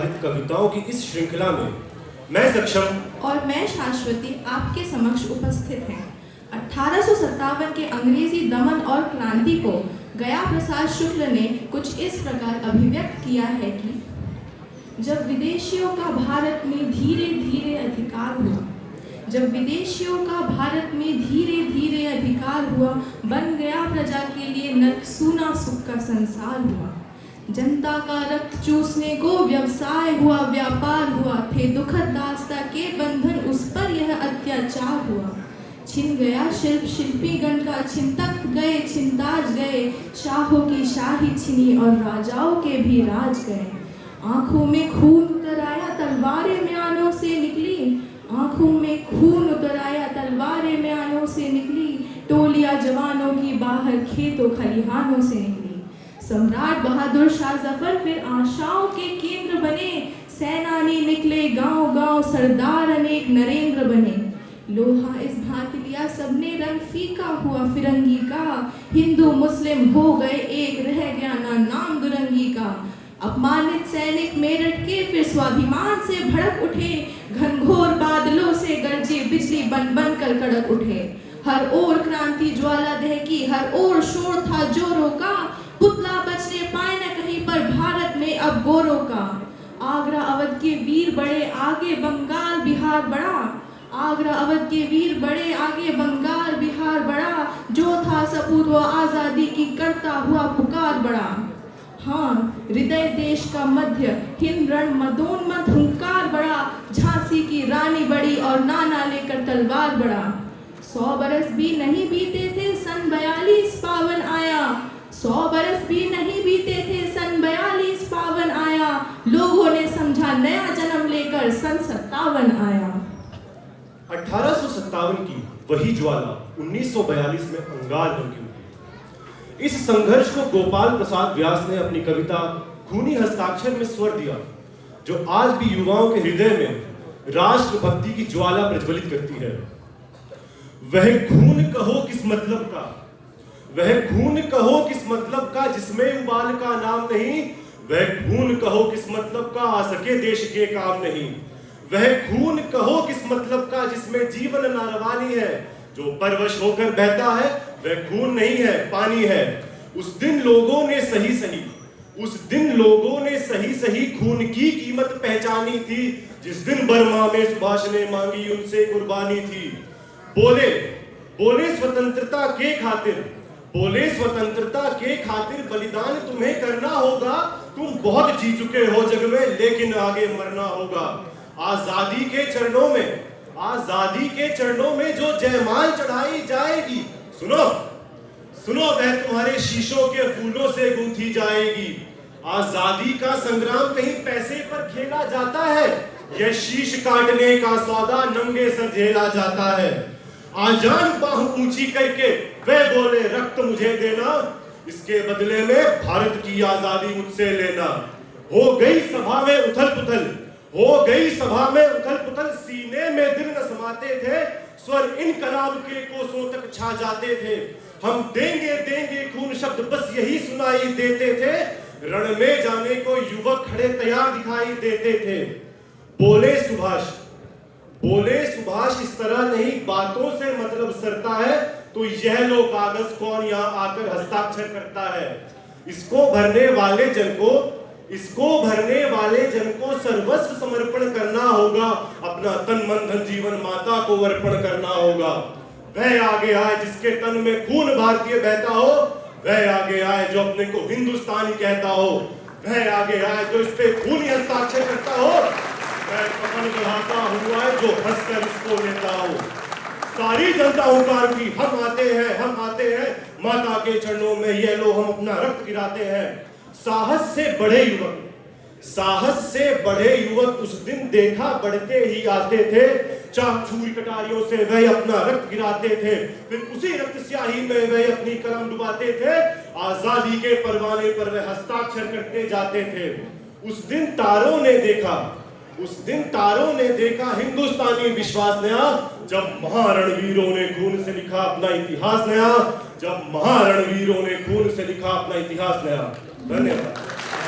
कविताओं की इस श्रृंखला में मैं सक्षम और मैं शाश्वती आपके समक्ष उपस्थित हैं। 1857 के अंग्रेजी दमन और क्रांति को गया प्रसाद शुक्ल ने कुछ इस प्रकार अभिव्यक्त किया है कि जब विदेशियों का भारत में धीरे धीरे अधिकार हुआ, जब विदेशियों का भारत में धीरे धीरे अधिकार हुआ, बन गया प्रजा के लिए नरक सूना सुख का संसार हुआ। जनता का रक्त चूसने को व्यवसाय हुआ, व्यापार हुआ, थे दुखद दास्ता के बंधन, उस पर यह अत्याचार हुआ। छिन गया शिल्प शिल्पीगण का, छिनतक गए छिनताज गए, शाहों की शाही छिनी और राजाओं के भी राज गए। आंखों में खून उतर आया, तलवारें म्यानों से निकली, आंखों में खून उतर आया, तलवारें म्यानों से निकली, टोलियां जवानों की बाहर खेतों खलिहानों से निकली। सम्राट बहादुर शाह जफर फिर आशाओं के केंद्र बने, सेनानी निकले गांव गांव, सरदार अनेक नरेंद्र बने। लोहा इस भांति लिया सबने, रंग फीका हुआ फिरंगी का, हिंदू मुस्लिम हो गए एक, रह गया ना नाम दुरंगी का। अपमानित सैनिक मेरठ के फिर स्वाभिमान से भड़क उठे, घनघोर बादलों से गरजे बिजली बन बन कर कड़क उठे। हर ओर क्रांति ज्वाला दहकी, हर ओर शोर था जोरों का, पुतला बचने पाए न कहीं पर भारत में अब गोरों का। आगरा अवध के वीर बड़े आगे, बंगाल बिहार बड़ा, आगरा अवध के वीर बड़े आगे, बंगाल बिहार बड़ा, जो था सपूत वो आजादी की करता हुआ पुकार बड़ा। हाँ, हृदय देश का मध्य, हिंद रण मदोन्मत हुंकार बड़ा, झांसी की रानी बड़ी और नाना लेकर तलवार बड़ा। 100 बरस भी नहीं बीते थे सन 42 पावन आया, 100 बरस भी नहीं बीते थे सन 42 पावन आया, लोगों ने समझा नया जन्म लेकर सन 57 आया। 1857 की वही ज्वाला 1942 में अंगार बन के उठी। इस संघर्ष को गोपाल प्रसाद व्यास ने अपनी कविता खूनी हस्ताक्षर में स्वर दिया, जो आज भी युवाओं के हृदय में राष्ट्रभक्ति की ज्वाला प्रज्वलित करती है। वह खून कहो किस मतलब का, वह खून कहो किस मतलब का, जिसमें उबाल का नाम नहीं, वह खून कहो किस मतलब का, आ सके देश के काम नहीं। वह खून कहो किस मतलब का, जिसमें जीवन नारवानी है, जो परवश होकर बहता है वह खून नहीं है पानी है। उस दिन लोगों ने सही सही, उस दिन लोगों ने सही सही खून की कीमत पहचानी थी, जिस दिन बर्मा में सुभाष ने मांगी उनसे कुर्बानी थी। बोले बोले स्वतंत्रता के खातिर, बोले स्वतंत्रता के खातिर बलिदान तुम्हें करना होगा, तुम बहुत जी चुके हो जग में लेकिन आगे मरना होगा। आजादी के चरणों में, आजादी के चरणों में जो जयमाल चढ़ाई जाएगी, सुनो सुनो, वह तुम्हारे शीशों के फूलों से गूंथी जाएगी। आजादी का संग्राम कहीं पैसे पर खेला जाता है, यह शीश काटने का सौदा नंगे सर झेला जाता है। आजान बाहु ऊंची करके वह बोले रक्त मुझे देना, इसके बदले में भारत की आजादी मुझसे लेना। हो गई सभा में उथल पुथल, हो गई सभा में उथल पुथल, सीने में दिल न समाते थे, स्वर इनकलाब के कोसों तक छा जाते थे। हम देंगे देंगे खून शब्द बस यही सुनाई देते थे, रण में जाने को युवक खड़े तैयार दिखाई देते थे। बोले सुभाष, बोले सुभाष इस तरह नहीं बातों से मतलब सरता है, तो यह लो कागज कौन यहाँ आकर हस्ताक्षर करता है। इसको भरने वाले जन को, इसको भरने वाले जन को सर्वस्व समर्पण करना होगा, अपना तन मन धन जीवन माता को अर्पण करना होगा। वह आगे आए जिसके तन में खून भारतीय बहता हो, वह आगे आए जो अपने को हिंदुस्तानी कहता हो, वह आगे आए जो इस पे खूनी हस्ताक्षर करता हो, वह कफन बढ़ाता हुआ है जो हंसकर इसको लेता हो। सारी जनता हुंकार की हम आते हैं, हम आते हैं, माता के चरणों में ये लो हम अपना रक्त गिराते हैं। साहस से बड़े युवक, साहस से बड़े युवक उस दिन देखा बढ़ते ही आते थे, चाक छुरी कटारियों से वह अपना रक्त गिराते थे, फिर उसी रक्त स्याही में वह अपनी कलम डुबाते थे, आजादी के परवाने पर वह हस्ताक्षर करते जाते थे। उस दिन तारों ने देखा, उस दिन तारों ने देखा हिंदुस्तानी विश्वास नया, जब महारणवीरों ने खून से लिखा अपना इतिहास नया, जब महारणवीरों ने खून से लिखा अपना इतिहास नया। धन्यवाद।